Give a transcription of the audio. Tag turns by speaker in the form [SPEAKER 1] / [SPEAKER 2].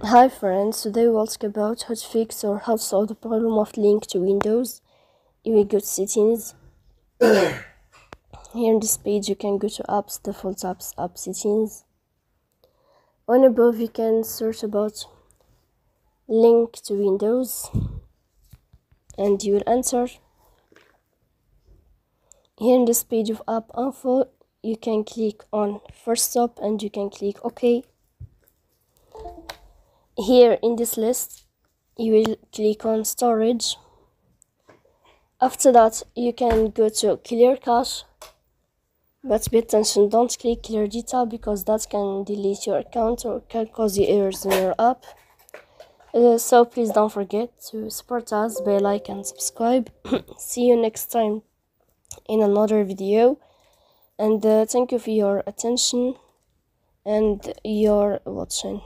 [SPEAKER 1] Hi friends, today we'll talk about how to fix or how to solve the problem of link to Windows. You will go to settings. Here in this page you can go to apps, default apps, app settings. On above you can search about link to Windows and you will enter. Here in this page of app info you can click on first stop and you can click OK. Here in this list you will click on storage. After that you can go to clear cache, but pay attention, don't click clear data because that can delete your account or can cause you errors in your app. So please don't forget to support us by like and subscribe. See you next time in another video, and thank you for your attention and your watching.